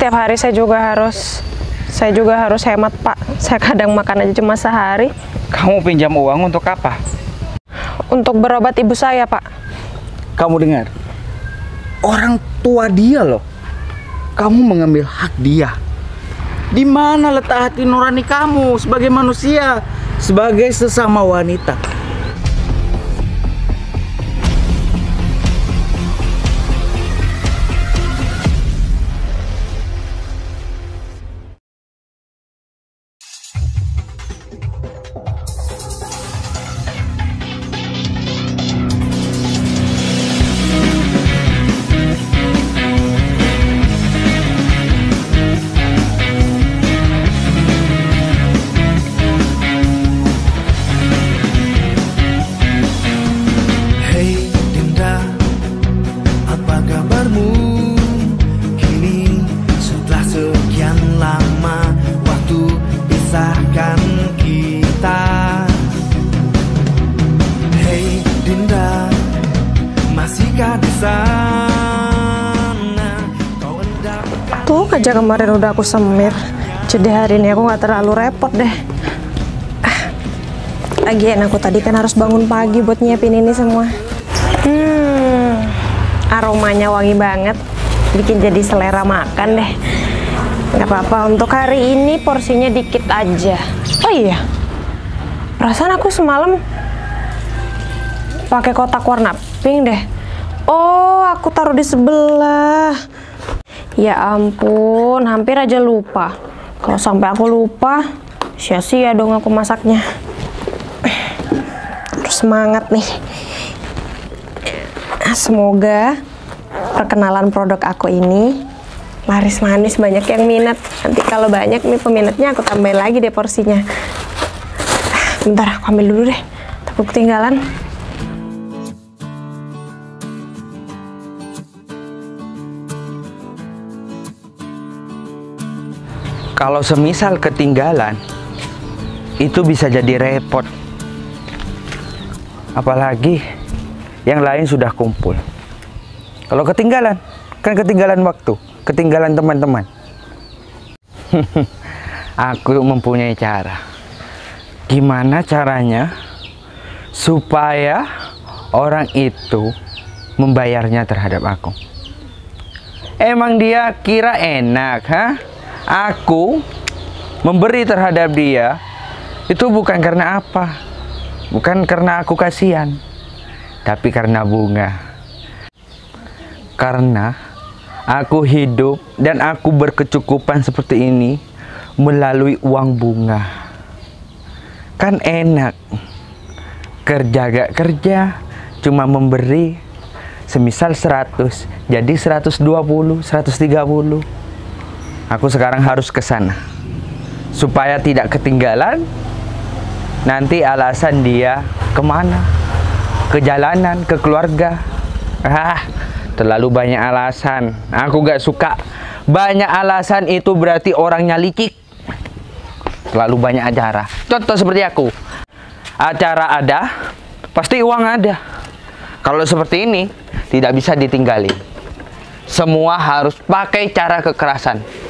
Setiap hari saya juga harus hemat, Pak. Saya kadang makan aja cuma sehari. Kamu pinjam uang untuk apa? Untuk berobat ibu saya, Pak. Kamu dengar? Orang tua dia loh. Kamu mengambil hak dia. Di mana letak hati nurani kamu sebagai manusia, sebagai sesama wanita? Tuh aja kemarin udah aku semir. Jadi hari ini aku nggak terlalu repot deh. Lagian aku tadi kan harus bangun pagi buat nyiapin ini semua. Aromanya wangi banget, bikin jadi selera makan deh. Nggak apa-apa, untuk hari ini porsinya dikit aja. Oh iya, perasaan aku semalam pakai kotak warna pink deh. Oh, aku taruh di sebelah. Ya ampun, hampir aja lupa. Kalau sampai aku lupa, sia-sia dong aku masaknya. Terus semangat nih. Semoga perkenalan produk aku ini laris manis, banyak yang minat. Nanti kalau banyak nih peminatnya, aku tambahin lagi deh porsinya. Bentar, aku ambil dulu deh. Takut ketinggalan. Kalau semisal ketinggalan, itu bisa jadi repot. Apalagi yang lain sudah kumpul. Kalau ketinggalan, kan ketinggalan waktu, ketinggalan teman-teman. Aku mempunyai cara. Gimana caranya supaya orang itu membayarnya terhadap aku? Emang dia kira enak, hah? Aku memberi terhadap dia itu bukan karena apa, bukan karena aku kasihan, tapi karena bunga. Karena aku hidup dan aku berkecukupan seperti ini melalui uang bunga. Kan enak, kerja gak kerja, cuma memberi. Semisal 100, jadi 120, 130. Aku sekarang harus ke sana supaya tidak ketinggalan. Nanti alasan dia kemana? Ke jalanan, ke keluarga. Terlalu banyak alasan. Aku gak suka. Banyak alasan itu berarti orangnya licik. Terlalu banyak acara. Contoh seperti aku. Acara ada, pasti uang ada. Kalau seperti ini, tidak bisa ditinggalin. Semua harus pakai cara kekerasan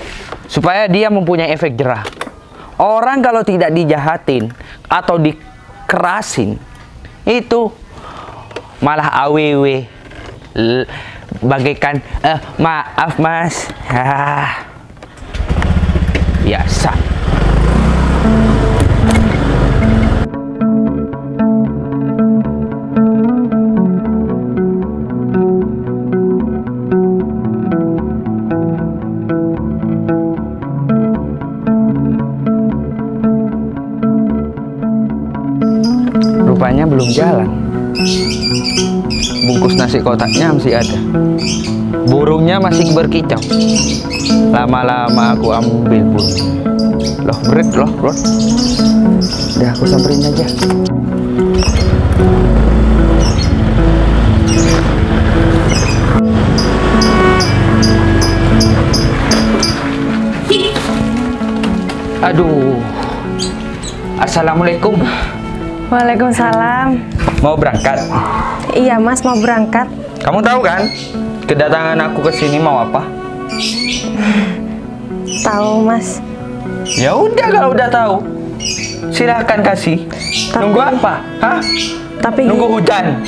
supaya dia mempunyai efek jerah. Orang kalau tidak dijahatin atau dikerasin, itu malah aww, bagaikan maaf mas, biasa. Rupanya belum jalan. Bungkus nasi kotaknya masih ada. Burungnya masih berkicau. Lama-lama aku ambil burung. Loh, bro. Udah aku samperin aja. Aduh. Assalamualaikum. Waalaikumsalam. Mau berangkat? Iya mas, mau berangkat. Kamu tahu kan kedatangan aku ke sini mau apa? Tahu Mas. Ya udah kalau udah tahu, silahkan kasih. Nunggu apa? Hah? Tapi Nunggu hujan?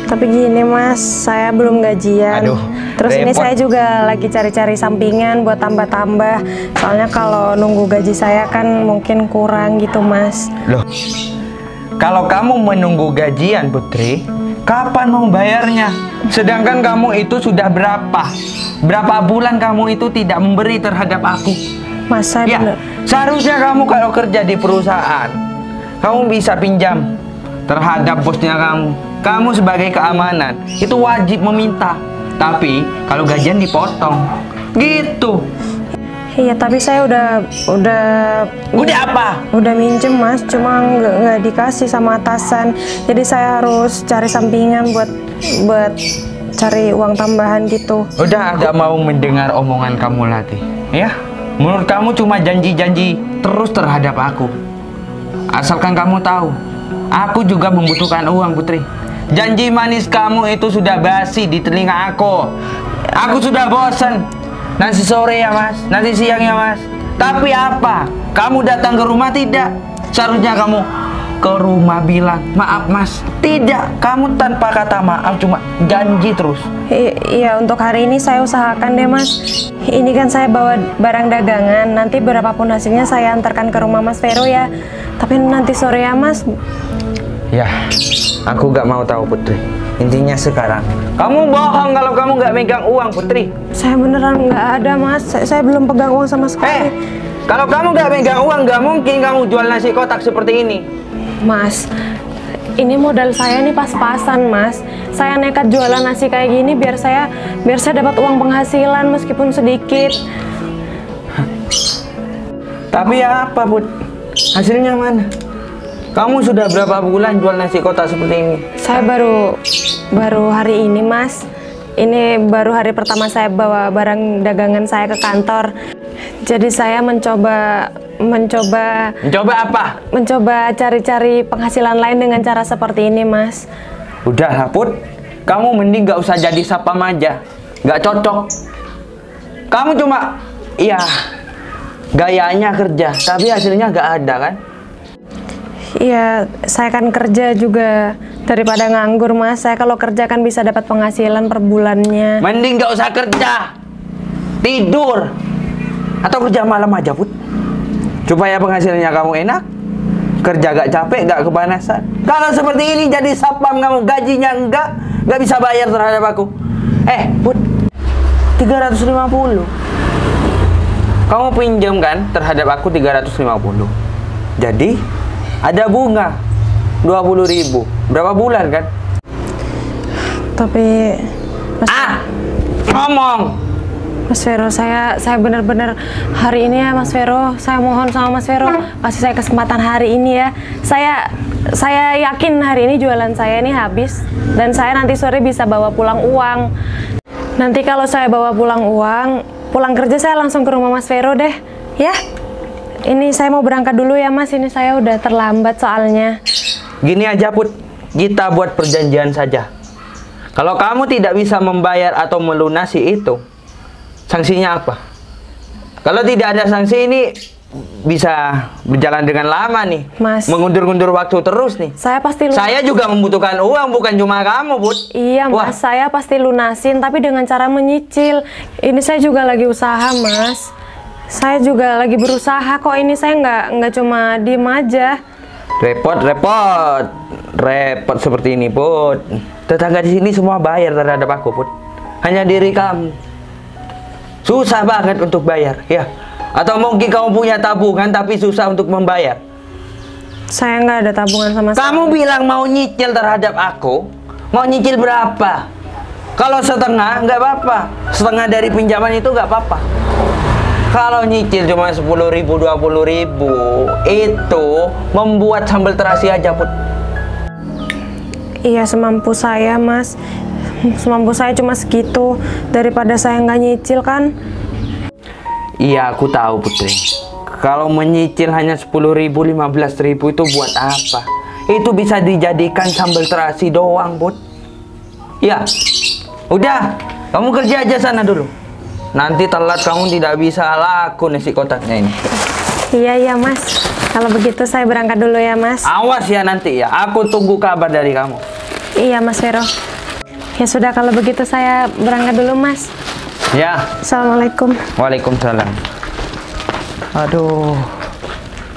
Tapi gini Mas, saya belum gajian. Aduh, Terus ini repot. saya juga lagi cari-cari sampingan buat tambah-tambah. Soalnya kalau nunggu gaji saya kan mungkin kurang gitu Mas. Loh, kalau kamu menunggu gajian Putri, kapan mau bayarnya? Sedangkan kamu itu sudah berapa bulan kamu itu tidak memberi terhadap aku. Mas, saya Ya, bener. seharusnya kamu kalau kerja di perusahaan, kamu bisa pinjam terhadap bosnya kamu. Kamu sebagai keamanan itu wajib meminta. Tapi kalau gajian dipotong, gitu. Iya, tapi saya Udah apa? udah minjem Mas, cuma nggak dikasih sama atasan. Jadi saya harus cari sampingan buat cari uang tambahan gitu. Udah agak mau mendengar omongan kamu lagi, ya? Menurut kamu cuma janji-janji terus terhadap aku. Asalkan kamu tahu, aku juga membutuhkan uang, Putri. Janji manis kamu itu sudah basi di telinga aku. Aku sudah bosan. Nanti sore ya Mas, nanti siang ya Mas. Tapi apa? Kamu datang ke rumah tidak? Seharusnya kamu ke rumah bilang, maaf Mas. Tidak, kamu tanpa kata maaf, cuma janji terus. Iya, untuk hari ini saya usahakan deh Mas. Ini kan saya bawa barang dagangan, nanti berapapun hasilnya saya antarkan ke rumah Mas Vero ya. Tapi nanti sore ya Mas. Ya, aku gak mau tahu Putri. Intinya sekarang, kamu bohong kalau kamu gak megang uang Putri. Saya beneran nggak ada Mas, saya belum pegang uang sama sekali. Kalau kamu gak megang uang, gak mungkin kamu jual nasi kotak seperti ini. Mas, ini modal saya nih pas-pasan Mas. Saya nekat jualan nasi kayak gini biar saya dapat uang penghasilan meskipun sedikit. Tapi apa Put? Hasilnya mana? Kamu sudah berapa bulan jual nasi kotak seperti ini? Saya baru hari ini Mas. Ini baru hari pertama saya bawa barang dagangan saya ke kantor. Jadi saya mencoba apa? Mencoba cari-cari penghasilan lain dengan cara seperti ini Mas. Udahlah Put, kamu mending gak usah jadi sapam aja. Gak cocok. Kamu cuma, iya, gayanya kerja, tapi hasilnya gak ada kan? Iya, saya kan kerja juga daripada nganggur Mas. Saya kalau kerja kan bisa dapat penghasilan per bulannya. Mending gak usah kerja, tidur atau kerja malam aja Put, supaya penghasilannya kamu enak, kerja gak capek, gak kepanasan. Kalau seperti ini jadi sapam kamu, gajinya gak bisa bayar terhadap aku. Put, 350 kamu pinjam kan terhadap aku 350. Jadi ada bunga 20.000. Berapa bulan kan? Tapi Ngomong. Mas Vero, saya benar-benar hari ini ya Mas Vero, saya mohon sama Mas Vero kasih saya kesempatan hari ini ya. Saya yakin hari ini jualan saya ini habis dan saya nanti sore bisa bawa pulang uang. Nanti kalau saya bawa pulang uang, pulang kerja saya langsung ke rumah Mas Vero deh, ya. Ini saya mau berangkat dulu ya Mas, ini saya udah terlambat soalnya. Gini aja Put, kita buat perjanjian saja. Kalau kamu tidak bisa membayar atau melunasi itu, sanksinya apa? Kalau tidak ada sanksi ini bisa berjalan dengan lama nih. Mas, mengundur-undur waktu terus nih. Saya juga membutuhkan uang, bukan cuma kamu Put. Iya Mas, saya pasti lunasin, tapi dengan cara menyicil. Ini saya juga lagi usaha Mas. Saya juga lagi berusaha kok, ini saya nggak cuma diem aja. Repot seperti ini Put. Tetangga di sini semua bayar terhadap aku Put. Hanya diri kamu susah banget untuk bayar ya. Atau mungkin kamu punya tabungan tapi susah untuk membayar. Saya nggak ada tabungan sama sekali. Kamu bilang mau nyicil terhadap aku, mau nyicil berapa? Kalau setengah nggak apa-apa, setengah dari pinjaman itu nggak apa-apa. Kalau nyicil cuma 10.000, 20.000, itu membuat sambal terasi aja Put. Iya, semampu saya Mas. Semampu saya cuma segitu, daripada saya nggak nyicil kan. Iya, aku tahu Putri. Kalau menyicil hanya 10.000, 15.000 itu buat apa? Itu bisa dijadikan sambal terasi doang Put. Ya, udah, kamu kerja aja sana dulu. Nanti telat kamu tidak bisa laku nasi kotaknya ini. Iya Mas. Kalau begitu saya berangkat dulu ya Mas. Awas ya nanti ya. Aku tunggu kabar dari kamu. Iya Mas Vero. Ya sudah kalau begitu saya berangkat dulu Mas. Ya. Assalamualaikum. Waalaikumsalam. Aduh.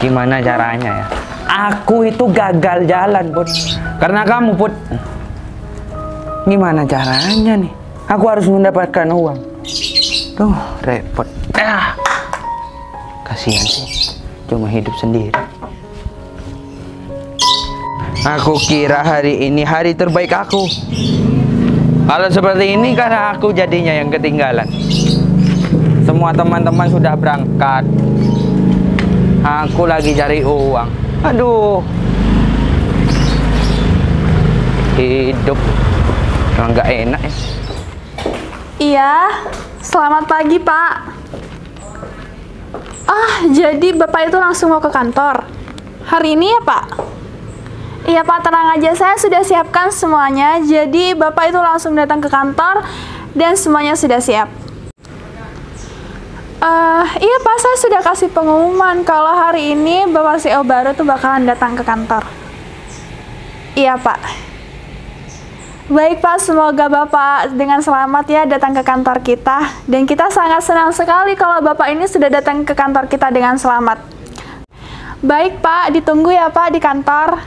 Gimana caranya ya? Aku itu gagal jalan, Put. Karena kamu, Put. Gimana caranya nih? Aku harus mendapatkan uang. Duh, repot. Kasihan sih. Cuma hidup sendiri. Aku kira hari ini hari terbaik aku. Kalau seperti ini karena aku jadinya yang ketinggalan. Semua teman-teman sudah berangkat. Aku lagi cari uang. Aduh. Hidup emang nggak enak ya. Iya, selamat pagi Pak. Jadi Bapak itu langsung mau ke kantor hari ini ya Pak? Iya Pak, tenang aja, saya sudah siapkan semuanya. Jadi Bapak itu langsung datang ke kantor dan semuanya sudah siap. Iya Pak, saya sudah kasih pengumuman kalau hari ini Bapak CEO baru tuh bakalan datang ke kantor. Iya Pak. Baik Pak, semoga Bapak dengan selamat ya datang ke kantor kita. Dan kita sangat senang sekali kalau Bapak ini sudah datang ke kantor kita dengan selamat. Baik Pak, ditunggu ya Pak di kantor.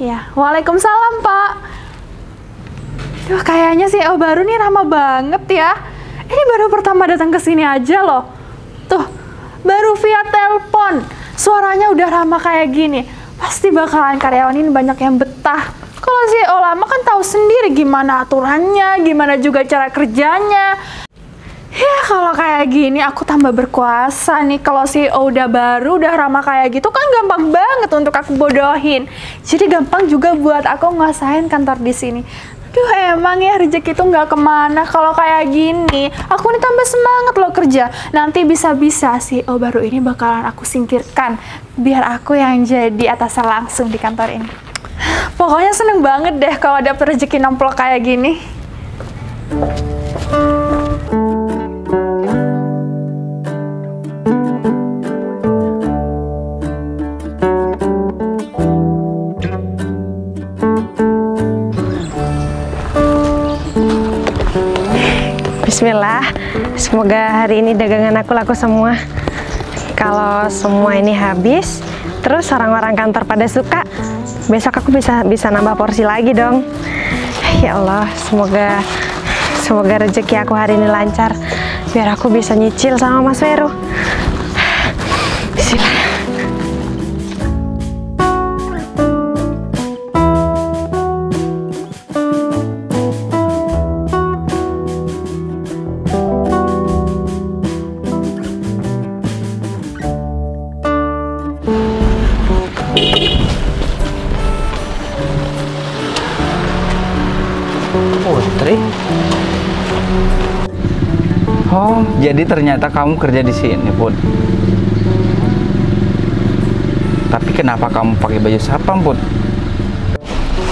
Ya, waalaikumsalam Pak. Duh, kayaknya CEO baru nih ramah banget ya. Ini baru pertama datang ke sini aja loh. Tuh, baru via telepon. Suaranya udah ramah kayak gini. Pasti bakalan karyawan ini banyak yang betah. Kalau CEO lama kan tahu sendiri gimana aturannya, gimana juga cara kerjanya. Ya kalau kayak gini aku tambah berkuasa nih. Kalau CEO udah baru, udah ramah kayak gitu kan gampang banget untuk aku bodohin. Jadi gampang juga buat aku ngasain kantor di sini. Duh emang ya rezeki itu nggak kemana kalau kayak gini. Aku nih tambah semangat loh kerja. Nanti bisa-bisa CEO baru ini bakalan aku singkirkan. Biar aku yang jadi atasan langsung di kantor ini. Pokoknya seneng banget deh kalau ada rezeki nomplok kayak gini. Bismillah, semoga hari ini dagangan aku laku semua. Kalau semua ini habis, terus orang-orang kantor pada suka, besok aku bisa nambah porsi lagi dong. Ya Allah, semoga rezeki aku hari ini lancar, biar aku bisa nyicil sama Mas Vero. Bismillah. Putri. Oh, jadi ternyata kamu kerja di sini, Put. Tapi kenapa kamu pakai baju satpam, Put?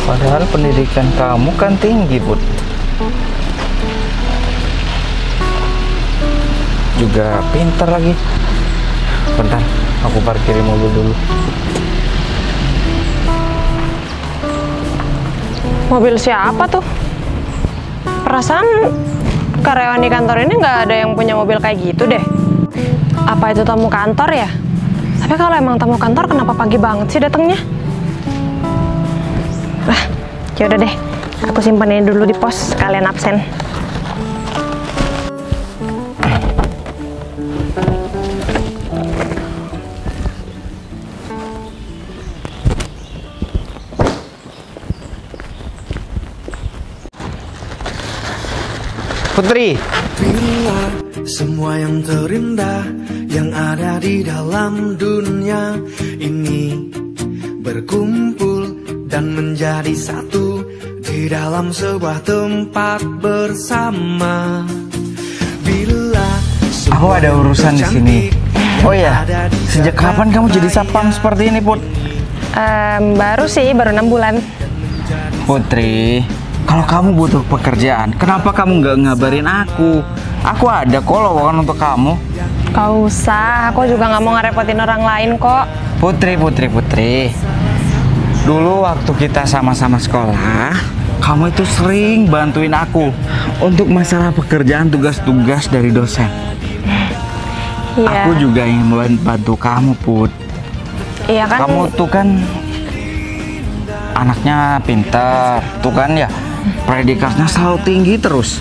Padahal pendidikan kamu kan tinggi, Put. Juga pintar lagi. Bentar, aku parkirin mobil dulu. Mobil siapa tuh? Perasaan karyawan di kantor ini nggak ada yang punya mobil kayak gitu deh. Apa itu tamu kantor ya? Tapi kalau emang tamu kantor kenapa pagi banget sih datangnya? Yaudah deh, aku simpan ini dulu di pos, sekalian absen. Putri. Bila semua yang terindah yang ada di dalam dunia ini berkumpul dan menjadi satu di dalam sebuah tempat bersama. Bila Aku ada urusan di sini. Oh ya, sejak kapan kamu jadi satpam seperti ini, Put? Baru sih, baru 6 bulan. Putri, kalau kamu butuh pekerjaan, kenapa kamu nggak ngabarin aku? Aku ada kok lowongan untuk kamu. Gak usah, aku juga nggak mau ngerepotin orang lain kok. Putri. Dulu waktu kita sama-sama sekolah, kamu itu sering bantuin aku untuk masalah pekerjaan tugas-tugas dari dosen. Iya. Aku juga ingin membantu kamu, Put. Iya kan? Kamu tuh kan anaknya pintar, tuh kan ya, predikatnya selalu tinggi terus.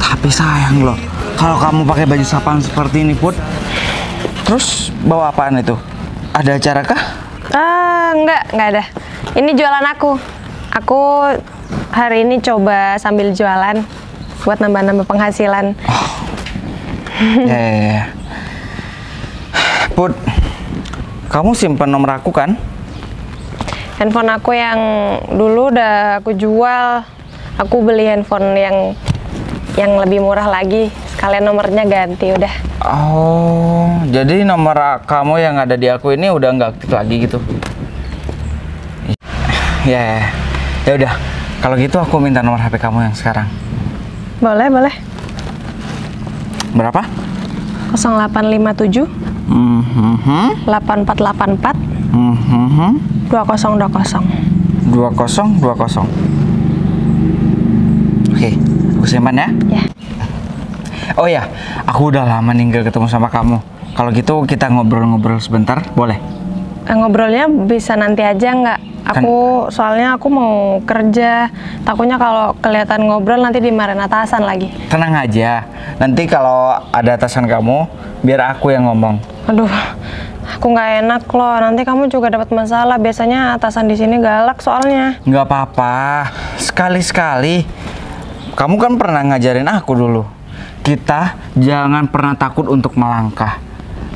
Tapi sayang loh, kalau kamu pakai baju sapaan seperti ini, Put. Terus bawa apaan itu? Ada acara kah? Enggak ada. Ini jualan aku. Aku hari ini coba sambil jualan buat nambah-nambah penghasilan. Ya. Put, kamu simpen nomor aku kan? Handphone aku yang dulu udah aku jual. Aku beli handphone yang lebih murah lagi. Sekalian nomornya ganti udah. Oh, jadi nomor kamu yang ada di aku ini udah nggak aktif lagi gitu? Ya udah. Kalau gitu aku minta nomor HP kamu yang sekarang. Boleh. Berapa? 0857 8484 2020. 2020. Oke, aku simpan ya. Ya. Oh ya, aku udah lama nih nggak ketemu sama kamu. Kalau gitu kita ngobrol-ngobrol sebentar, boleh? Ngobrolnya bisa nanti aja nggak? Soalnya aku mau kerja. Takutnya kalau kelihatan ngobrol nanti dimarahin atasan lagi. Tenang aja. Nanti kalau ada atasan kamu, biar aku yang ngomong. Aduh, aku nggak enak loh. Nanti kamu juga dapat masalah. Biasanya atasan di sini galak soalnya. Nggak apa-apa. Sekali-sekali. Kamu kan pernah ngajarin aku dulu. Kita jangan pernah takut untuk melangkah.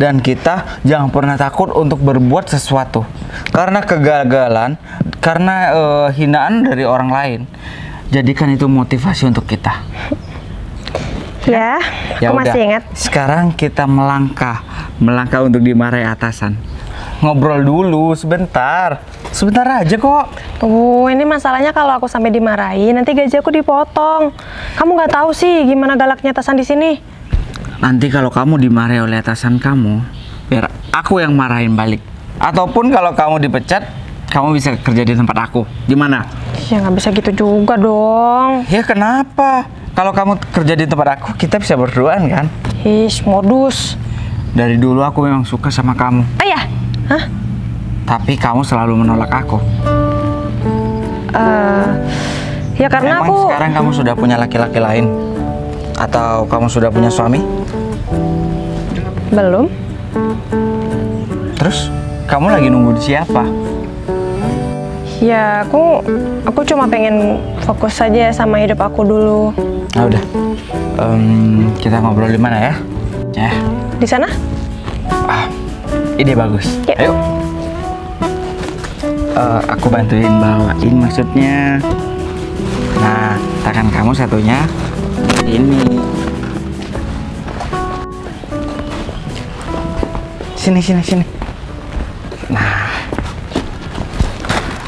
Dan kita jangan pernah takut untuk berbuat sesuatu. Karena kegagalan, karena hinaan dari orang lain, jadikan itu motivasi untuk kita. Ya, aku masih ingat. Sekarang kita melangkah untuk dimarahi atasan. Ngobrol dulu sebentar aja kok. Ini masalahnya kalau aku sampai dimarahi, nanti gaji aku dipotong. Kamu nggak tahu sih gimana galaknya atasan di sini. Nanti kalau kamu dimarahi oleh atasan kamu, biar aku yang marahin balik. Ataupun kalau kamu dipecat, kamu bisa kerja di tempat aku. Gimana? Ya nggak bisa gitu juga dong. Ya kenapa? Kalau kamu kerja di tempat aku, kita bisa berduaan kan? Modus. Dari dulu aku memang suka sama kamu. Oh ya? Hah? Tapi kamu selalu menolak aku. Ya karena Emang sekarang kamu sudah punya laki-laki lain? Atau kamu sudah punya suami? Belum. Terus kamu lagi nunggu di siapa? Ya aku cuma pengen fokus saja sama hidup aku dulu. Nah udah, kita ngobrol di mana ya? Ya. Di sana? Ide bagus. Ya. Ayo. Aku bantuin bawain maksudnya. Nah, tangan kamu satunya ini. Sini. Nah.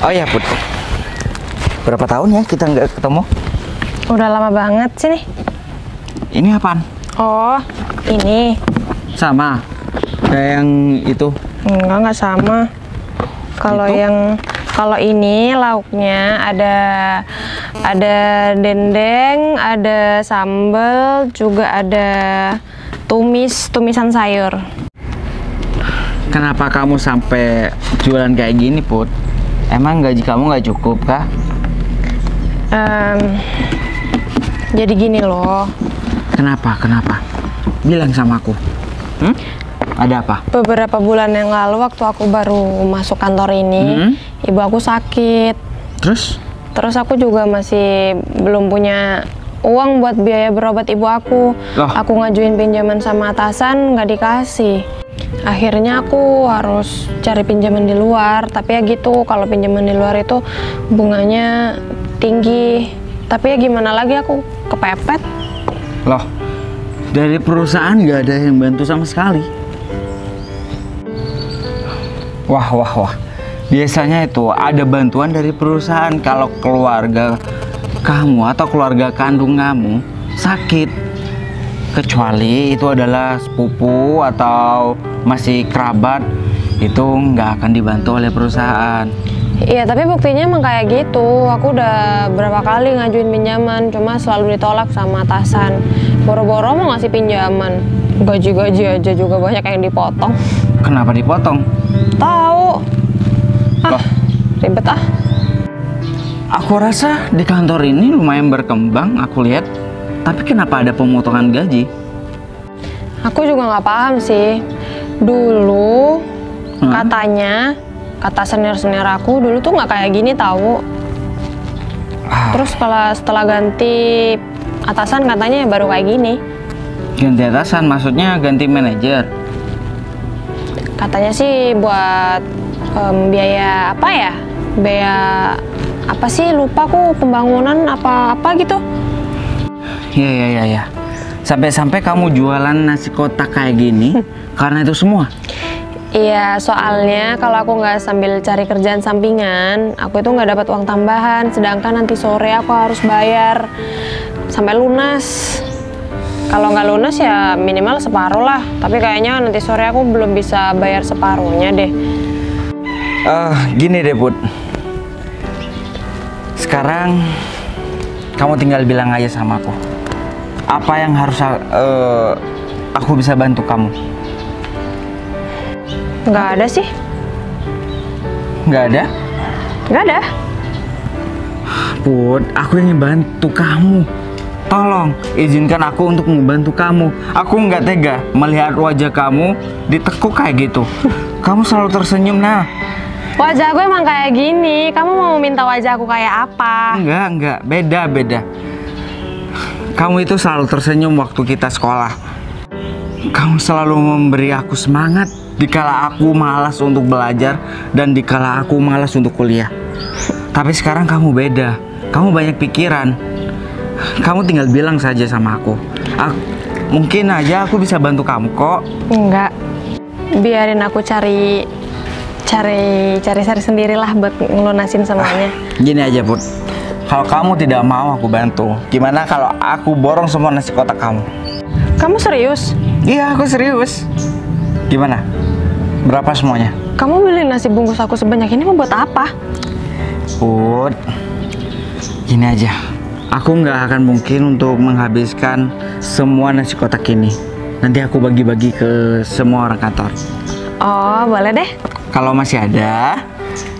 Oh ya, Put. Berapa tahun ya kita nggak ketemu? Udah lama banget sini. Ini apaan? Oh, ini. Sama kayak yang itu. Enggak sama. Kalau ini lauknya ada dendeng, ada sambal, juga ada tumisan sayur. Kenapa kamu sampai jualan kayak gini, Put? Emang gaji kamu nggak cukup kah? Jadi gini loh. Kenapa? Bilang sama aku. Ada apa? Beberapa bulan yang lalu waktu aku baru masuk kantor ini, ibu aku sakit. Terus aku juga masih belum punya uang buat biaya berobat ibu aku. Aku ngajuin pinjaman sama atasan, nggak dikasih. Akhirnya aku harus cari pinjaman di luar. Tapi ya gitu, kalau pinjaman di luar itu bunganya tinggi. Tapi ya gimana lagi, aku kepepet. Loh, dari perusahaan nggak ada yang bantu sama sekali. Wah. Biasanya itu ada bantuan dari perusahaan kalau keluarga kamu atau keluarga kandung kamu sakit. Kecuali itu adalah sepupu atau masih kerabat, itu nggak akan dibantu oleh perusahaan. Iya, tapi buktinya emang kayak gitu. Aku udah berapa kali ngajuin pinjaman, cuma selalu ditolak sama atasan. Boro-boro mau ngasih pinjaman, gaji-gaji aja juga banyak yang dipotong. Kenapa dipotong? Tahu? Loh. Ribet ah. Aku rasa di kantor ini lumayan berkembang, aku lihat. Tapi kenapa ada pemotongan gaji? Aku juga nggak paham sih. Dulu katanya, kata senior-senior aku dulu tuh nggak kayak gini tahu. Terus kalau setelah ganti atasan katanya baru kayak gini. Ganti atasan maksudnya ganti manajer? Katanya sih buat biaya apa ya? Biaya apa sih? Lupa aku, pembangunan apa gitu. Iya. Sampai-sampai kamu jualan nasi kotak kayak gini karena itu semua? Iya, soalnya kalau aku nggak sambil cari kerjaan sampingan, aku itu nggak dapat uang tambahan. Sedangkan nanti sore aku harus bayar sampai lunas. Kalau nggak lunas ya minimal separuh lah. Tapi kayaknya nanti sore aku belum bisa bayar separuhnya deh. Gini deh Put. Sekarang kamu tinggal bilang aja sama aku. Apa yang harus aku bisa bantu kamu? Nggak ada sih. Nggak ada? Nggak ada. Put, aku ingin bantu kamu. Tolong, izinkan aku untuk membantu kamu. Aku nggak tega melihat wajah kamu ditekuk kayak gitu. Kamu selalu tersenyum, nah. Wajah aku emang kayak gini. Kamu mau minta wajah aku kayak apa? Enggak. Beda. Kamu itu selalu tersenyum waktu kita sekolah. Kamu selalu memberi aku semangat dikala aku malas untuk belajar dan dikala aku malas untuk kuliah. Tapi sekarang kamu beda. Kamu banyak pikiran. Kamu tinggal bilang saja sama aku. Mungkin aja aku bisa bantu kamu kok. Enggak. Biarin aku cari sendirilah buat ngelunasin semuanya. Gini aja, Put. Kalau kamu tidak mau aku bantu, gimana kalau aku borong semua nasi kotak kamu? Kamu serius? Iya, aku serius. Gimana? Berapa semuanya? Kamu beli nasi bungkus aku sebanyak ini mau buat apa? Put, gini aja. Aku nggak akan mungkin untuk menghabiskan semua nasi kotak ini. Nanti aku bagi-bagi ke semua orang kantor. Oh, boleh deh. Kalau masih ada,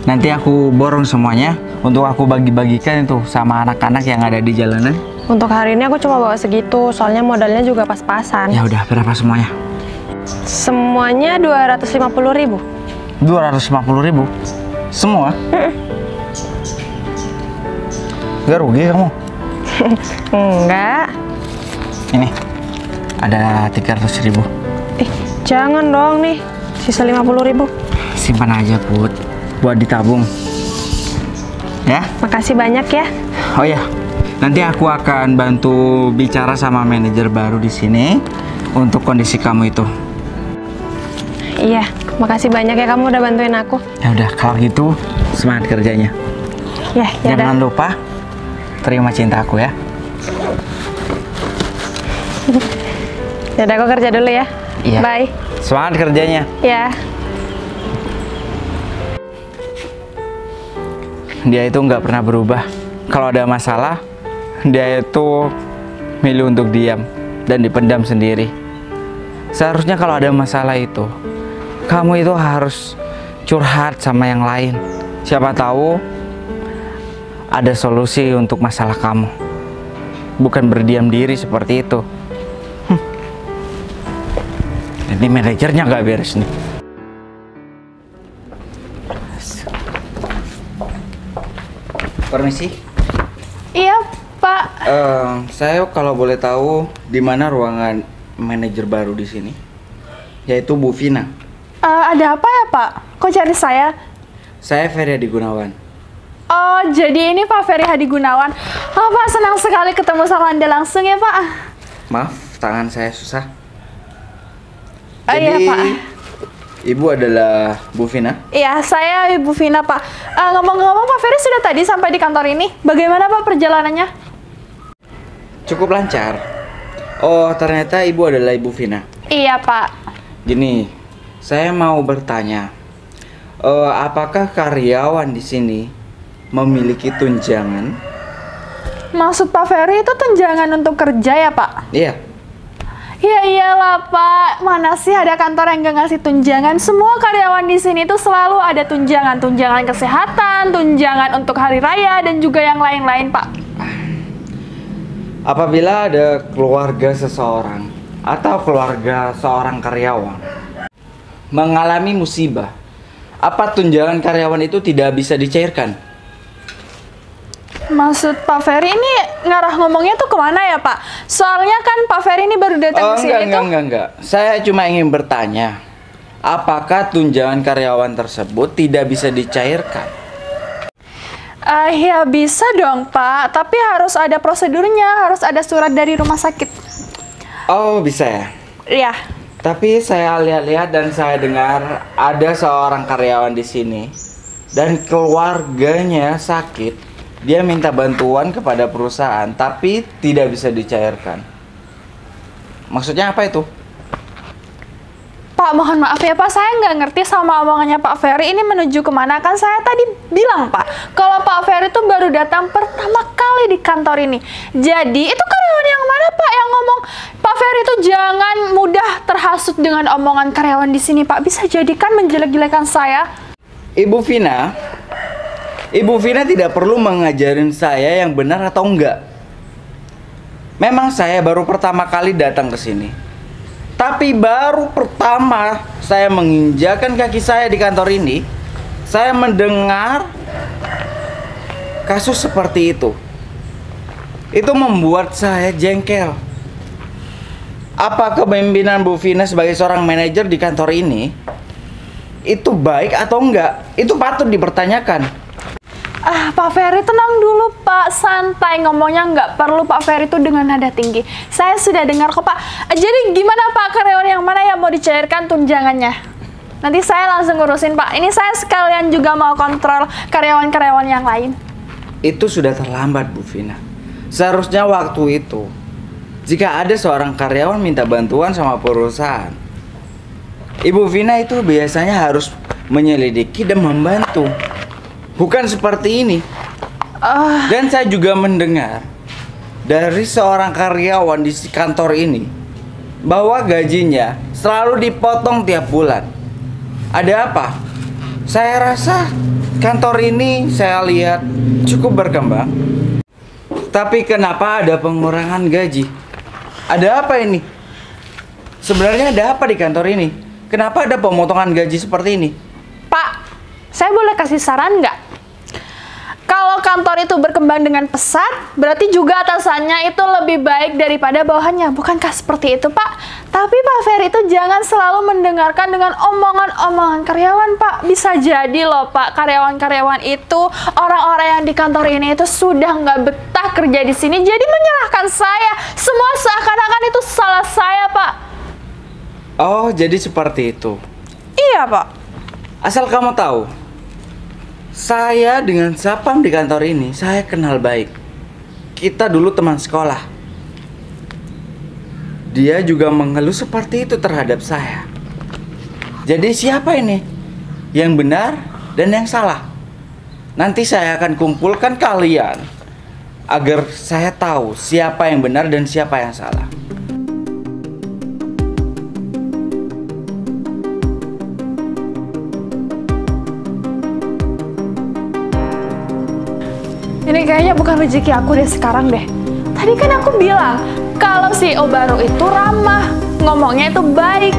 nanti aku borong semuanya untuk aku bagi-bagikan itu sama anak-anak yang ada di jalanan. Untuk hari ini aku cuma bawa segitu, soalnya modalnya juga pas-pasan. Ya udah, berapa semuanya? Semuanya 250.000. 250.000? Semua? Gak rugi kamu? Enggak. Ini, ada 300.000. Jangan dong nih, sisa 50.000. Simpan aja, Put, buat ditabung. Ya? Makasih banyak ya. Oh ya, nanti aku akan bantu bicara sama manajer baru di sini untuk kondisi kamu itu. Iya, makasih banyak ya kamu udah bantuin aku. Ya udah, kalau gitu semangat kerjanya. Ya Jangan udah. lupa terima cinta aku ya. Ya udah, aku kerja dulu ya. Iya. Bye. Semangat kerjanya. Ya. Dia itu nggak pernah berubah. Kalau ada masalah, dia itu milih untuk diam dan dipendam sendiri. Seharusnya kalau ada masalah itu, kamu itu harus curhat sama yang lain. Siapa tahu ada solusi untuk masalah kamu. Bukan berdiam diri seperti itu. Ini manajernya nggak beres nih. Permisi. Iya, Pak. Saya kalau boleh tahu di mana ruangan manajer baru di sini, yaitu Bu Vina. Ada apa ya, Pak? Kok cari saya? Saya Ferry Hadi Gunawan. Oh, jadi ini Pak Ferry Hadi Gunawan. Oh, Pak, senang sekali ketemu sama Anda langsung ya, Pak. Maaf, tangan saya susah. Iya, Pak. Ibu adalah Bu Vina? Iya, saya Ibu Vina, Pak. Ngomong-ngomong, Pak Ferry sudah tadi sampai di kantor ini. Bagaimana, Pak, perjalanannya? Cukup lancar. Oh, ternyata ibu adalah Ibu Vina. Iya, Pak. Gini, saya mau bertanya, apakah karyawan di sini memiliki tunjangan? Maksud Pak Ferry itu tunjangan untuk kerja ya, Pak? Iya. Ya iyalah, Pak. Mana sih ada kantor yang gak ngasih tunjangan? Semua karyawan di sini tuh selalu ada tunjangan. Tunjangan kesehatan, tunjangan untuk hari raya, dan juga yang lain-lain, Pak. Apabila ada keluarga seseorang atau keluarga seorang karyawan mengalami musibah, apa tunjangan karyawan itu tidak bisa dicairkan? Maksud Pak Ferry ini ngarah ngomongnya tuh kemana ya, Pak? Soalnya kan Pak Ferry ini baru datang ke sini tuh. Enggak. Saya cuma ingin bertanya, apakah tunjangan karyawan tersebut tidak bisa dicairkan? Ya bisa dong, Pak. Tapi harus ada prosedurnya, harus ada surat dari rumah sakit. Oh, bisa ya? Iya. Tapi saya lihat-lihat dan saya dengar ada seorang karyawan di sini dan keluarganya sakit. Dia minta bantuan kepada perusahaan, tapi tidak bisa dicairkan. Maksudnya apa itu? Pak, mohon maaf ya, Pak. Saya nggak ngerti sama omongannya Pak Ferry ini menuju kemana. Kan saya tadi bilang, Pak, kalau Pak Ferry itu baru datang pertama kali di kantor ini. Jadi, itu karyawan yang mana, Pak, yang ngomong Pak Ferry itu jangan mudah terhasut dengan omongan karyawan di sini, Pak. Bisa jadikan menjelek-jelekan saya. Ibu Vina tidak perlu mengajarin saya yang benar atau enggak. Memang saya baru pertama kali datang ke sini. Tapi baru pertama saya menginjakan kaki saya di kantor ini, saya mendengar kasus seperti itu. Itu membuat saya jengkel. Apa kepemimpinan Bu Vina sebagai seorang manajer di kantor ini itu baik atau enggak? Itu patut dipertanyakan. Pak Ferry tenang dulu, Pak. Santai ngomongnya, nggak perlu Pak Ferry itu dengan nada tinggi. Saya sudah dengar kok, Pak. Jadi gimana, Pak, karyawan yang mana yang mau dicairkan tunjangannya? Nanti saya langsung ngurusin, Pak. Ini saya sekalian juga mau kontrol karyawan-karyawan yang lain. Itu sudah terlambat, Bu Vina. Seharusnya waktu itu, jika ada seorang karyawan minta bantuan sama perusahaan, Ibu Vina itu biasanya harus menyelidiki dan membantu. Bukan seperti ini. Dan saya juga mendengar dari seorang karyawan di kantor ini bahwa gajinya selalu dipotong tiap bulan. Ada apa? Saya rasa kantor ini saya lihat cukup berkembang. Tapi kenapa ada pengurangan gaji? Ada apa ini? Sebenarnya ada apa di kantor ini? Kenapa ada pemotongan gaji seperti ini? Pak, saya boleh kasih saran nggak? Kalau kantor itu berkembang dengan pesat, berarti juga atasannya itu lebih baik daripada bawahannya. Bukankah seperti itu, Pak? Tapi Pak Ferry itu jangan selalu mendengarkan dengan omongan-omongan karyawan, Pak. Bisa jadi loh, Pak, karyawan-karyawan itu, orang-orang yang di kantor ini itu sudah nggak betah kerja di sini, jadi menyalahkan saya. Semua seakan-akan itu salah saya, Pak. Oh, jadi seperti itu. Iya, Pak. Asal kamu tahu, saya dengan Sapam di kantor ini, saya kenal baik. Kita dulu teman sekolah. Dia juga mengeluh seperti itu terhadap saya. Jadi siapa ini yang benar dan yang salah? Nanti saya akan kumpulkan kalian agar saya tahu siapa yang benar dan siapa yang salah. Ini kayaknya bukan rezeki aku deh sekarang deh. Tadi kan aku bilang kalau CEO baru itu ramah, ngomongnya itu baik.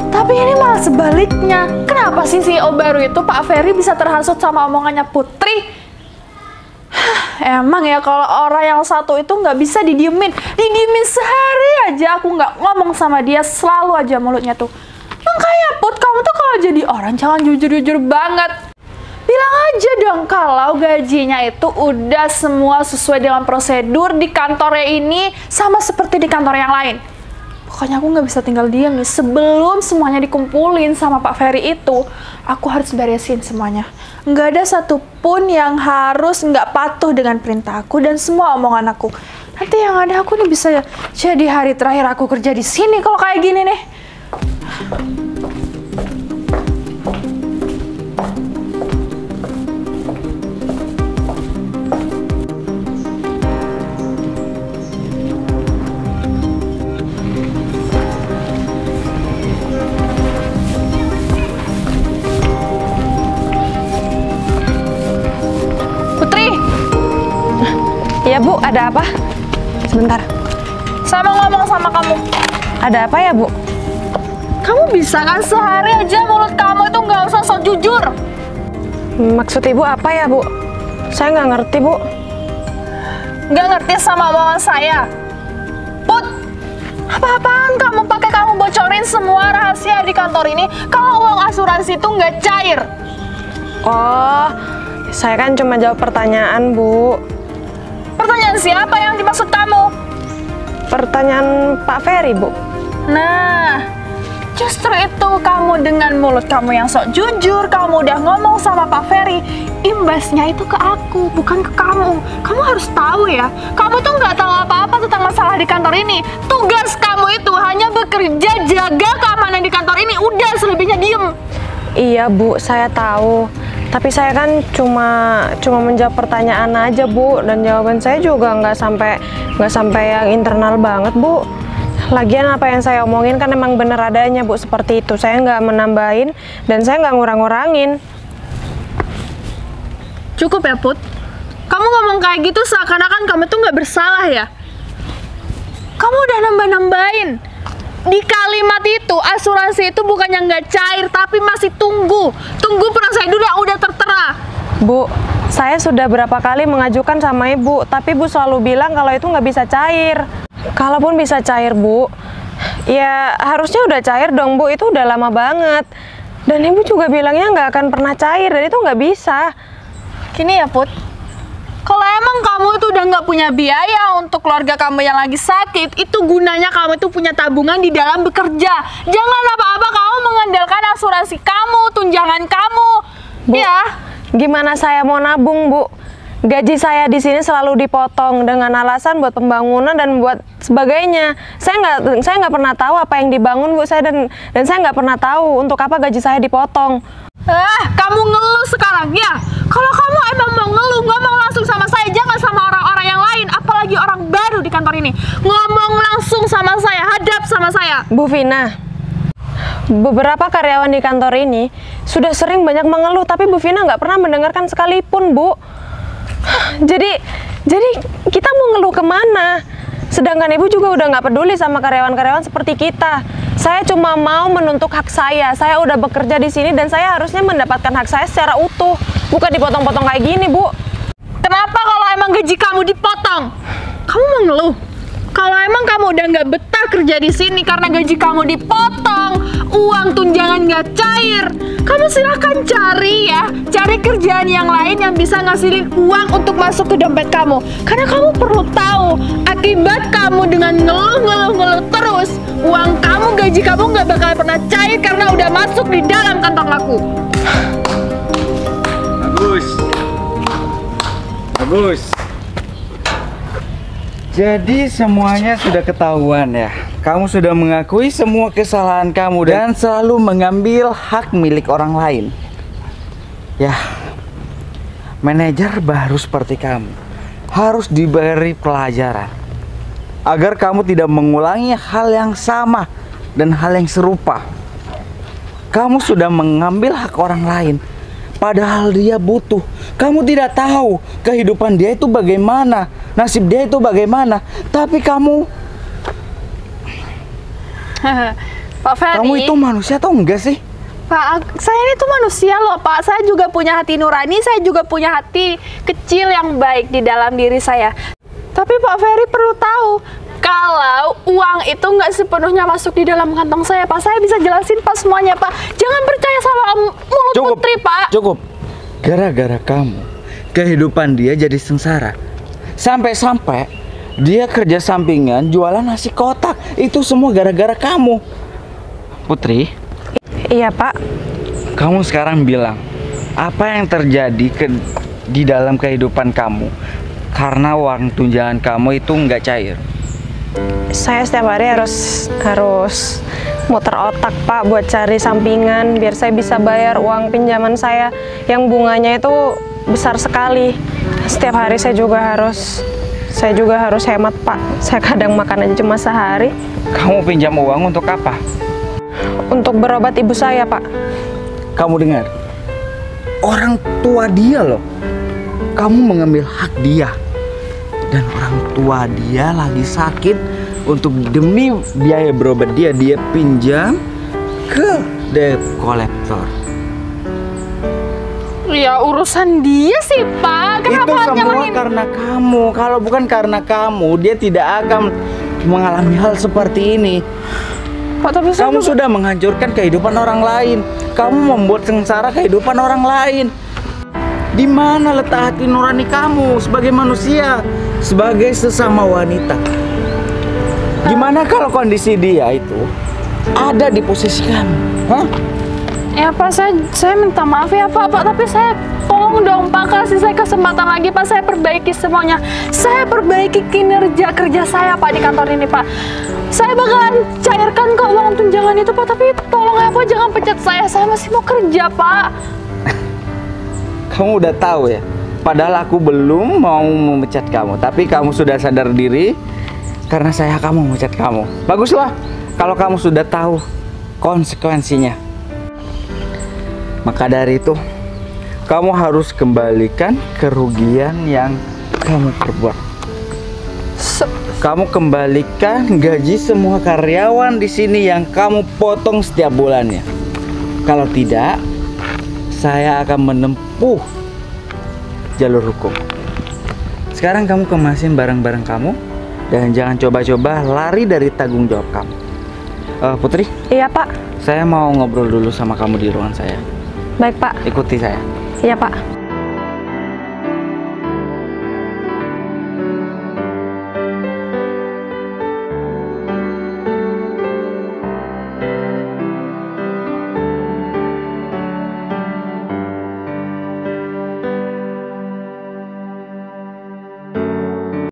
Tapi ini malah sebaliknya. Kenapa sih CEO baru itu Pak Ferry bisa terhasut sama omongannya Putri? Emang ya kalau orang yang satu itu nggak bisa didiemin sehari aja aku nggak ngomong sama dia, selalu aja mulutnya tuh. Makanya Put, kamu tuh kalau jadi orang jangan jujur-jujur banget. Bilang aja dong kalau gajinya itu udah semua sesuai dengan prosedur di kantornya ini sama seperti di kantor yang lain. Pokoknya aku nggak bisa tinggal diam nih. Sebelum semuanya dikumpulin sama Pak Ferry itu, aku harus beresin semuanya. Nggak ada satupun yang harus nggak patuh dengan perintah aku dan semua omongan aku. Nanti yang ada aku nih bisa jadi hari terakhir aku kerja di sini kalau kayak gini nih. Putri, Iya Bu, ada apa? Sebentar. saya mau ngomong sama kamu. Ada apa ya Bu? Kamu bisa kan sehari aja mulut kamu itu nggak usah sok jujur. Maksud Ibu apa ya Bu? Saya nggak ngerti Bu. Nggak ngerti sama omongan saya. Put, apa-apaan kamu pakai kamu bocorin semua rahasia di kantor ini kalau uang asuransi itu nggak cair. Oh, saya kan cuma jawab pertanyaan Bu. Pertanyaan siapa yang dimaksud kamu? Pertanyaan Pak Ferry Bu. Nah, justru itu kamu dengan mulut kamu yang sok jujur, kamu udah ngomong sama Pak Ferry, imbasnya itu ke aku, bukan ke kamu. Kamu harus tahu ya, kamu tuh nggak tahu apa-apa tentang masalah di kantor ini. Tugas kamu itu hanya bekerja jaga keamanan di kantor ini, udah selebihnya diem. Iya Bu, saya tahu. Tapi saya kan cuma menjawab pertanyaan aja Bu, dan jawaban saya juga nggak sampai yang internal banget Bu. Lagian apa yang saya omongin kan emang bener adanya Bu, seperti itu. Saya nggak menambahin dan saya nggak ngurang-ngurangin. Cukup ya Put, kamu ngomong kayak gitu seakan-akan kamu tuh nggak bersalah ya. Kamu udah nambah-nambahin. Di kalimat itu, asuransi itu bukannya nggak cair, tapi masih tunggu prosedur yang udah tertera. Bu, saya sudah berapa kali mengajukan sama Ibu, tapi Bu selalu bilang kalau itu nggak bisa cair. Kalaupun bisa cair Bu, ya harusnya udah cair dong Bu, itu udah lama banget. Dan Ibu juga bilangnya nggak akan pernah cair, dan itu nggak bisa. Gini ya Put, kalau emang kamu itu udah nggak punya biaya untuk keluarga kamu yang lagi sakit, itu gunanya kamu itu punya tabungan di dalam bekerja. Jangan apa-apa kamu mengandalkan asuransi kamu, tunjangan kamu. Bu, Ya, gimana saya mau nabung Bu? Gaji saya di sini selalu dipotong dengan alasan buat pembangunan dan buat sebagainya. Saya nggak pernah tahu apa yang dibangun Bu, dan saya nggak pernah tahu untuk apa gaji saya dipotong. kamu ngeluh sekarang ya. Kalau kamu emang mau ngeluh, ngomong langsung sama saya, jangan sama orang-orang yang lain, apalagi orang baru di kantor ini. Ngomong langsung sama saya, hadap sama saya. Bu Vina, beberapa karyawan di kantor ini sudah sering banyak mengeluh, tapi Bu Vina nggak pernah mendengarkan sekalipun Bu. Jadi kita mau ngeluh kemana? Sedangkan Ibu juga udah nggak peduli sama karyawan-karyawan seperti kita. Saya cuma mau menuntut hak saya. Saya udah bekerja di sini dan saya harusnya mendapatkan hak saya secara utuh, bukan dipotong-potong kayak gini, Bu. Kenapa kalau emang gaji kamu dipotong? Kamu mau ngeluh? Kalau emang kamu udah nggak betah kerja di sini karena gaji kamu dipotong, uang tunjangan nggak cair, kamu silahkan cari kerjaan yang lain yang bisa ngasilin uang untuk masuk ke dompet kamu. Karena kamu perlu tahu, akibat kamu dengan ngeluh terus, uang kamu, gaji kamu nggak bakal pernah cair karena udah masuk di dalam kantong aku. Bagus. Jadi semuanya sudah ketahuan ya. Kamu sudah mengakui semua kesalahan kamu dan selalu mengambil hak milik orang lain. Ya, manajer baru seperti kamu harus diberi pelajaran agar kamu tidak mengulangi hal yang sama dan hal yang serupa. Kamu sudah mengambil hak orang lain, padahal dia butuh. Kamu tidak tahu kehidupan dia itu bagaimana, nasib dia itu bagaimana. Tapi kamu Pak Ferry, kamu itu manusia atau enggak sih? Pak, saya ini tuh manusia loh Pak. Saya juga punya hati nurani, saya juga punya hati kecil yang baik di dalam diri saya. Tapi Pak Ferry perlu tahu, kalau uang itu nggak sepenuhnya masuk di dalam kantong saya, Pak. Saya bisa jelasin Pak semuanya, Pak. Jangan percaya sama mulut Putri, Pak. Cukup. Gara-gara kamu, kehidupan dia jadi sengsara. Sampai-sampai dia kerja sampingan jualan nasi kotak. Itu semua gara-gara kamu. Putri, Iya Pak. kamu sekarang bilang apa yang terjadi di dalam kehidupan kamu. Karena uang tunjangan kamu itu nggak cair. Saya setiap hari harus muter otak Pak buat cari sampingan biar saya bisa bayar uang pinjaman saya yang bunganya itu besar sekali. Setiap hari saya juga harus hemat Pak. Saya kadang makan aja cuma sehari. Kamu pinjam uang untuk apa? Untuk berobat ibu saya Pak. Kamu dengar? Orang tua dia loh. Kamu mengambil hak dia. Dan orang tua dia lagi sakit, untuk demi biaya berobat dia pinjam ke debt collector. Ya urusan dia sih Pak. Kenapa Itu semua nyalahin? karena kamu. Kalau bukan karena kamu, dia tidak akan mengalami hal seperti ini. Pak, tapi saya Kamu juga- sudah menghancurkan kehidupan orang lain. Kamu membuat sengsara kehidupan orang lain. Di mana letak hati nurani kamu sebagai manusia, sebagai sesama wanita? Gimana kalau kondisi dia itu ada di posisi kamu? Hah? Ya Pak, saya minta maaf ya Pak, tapi saya tolong dong Pak, kasih saya kesempatan lagi Pak, saya perbaiki semuanya. Saya perbaiki kinerja kerja saya Pak di kantor ini Pak. Saya bakalan cairkan kok uang tunjangan itu Pak, tapi tolong ya Pak, jangan pecat saya masih mau kerja Pak. Kamu udah tahu ya? Padahal aku belum mau memecat kamu, tapi kamu sudah sadar diri karena saya akan memecat kamu. Baguslah kalau kamu sudah tahu konsekuensinya. Maka dari itu, kamu harus kembalikan kerugian yang kamu perbuat. Kamu kembalikan gaji semua karyawan di sini yang kamu potong setiap bulannya. Kalau tidak, saya akan menempuh jalur hukum. Sekarang kamu kemasin barang-barang kamu dan jangan coba-coba lari dari tanggung jawab kamu. Putri, Iya Pak. saya mau ngobrol dulu sama kamu di ruangan saya. Baik Pak. Ikuti saya. Iya Pak.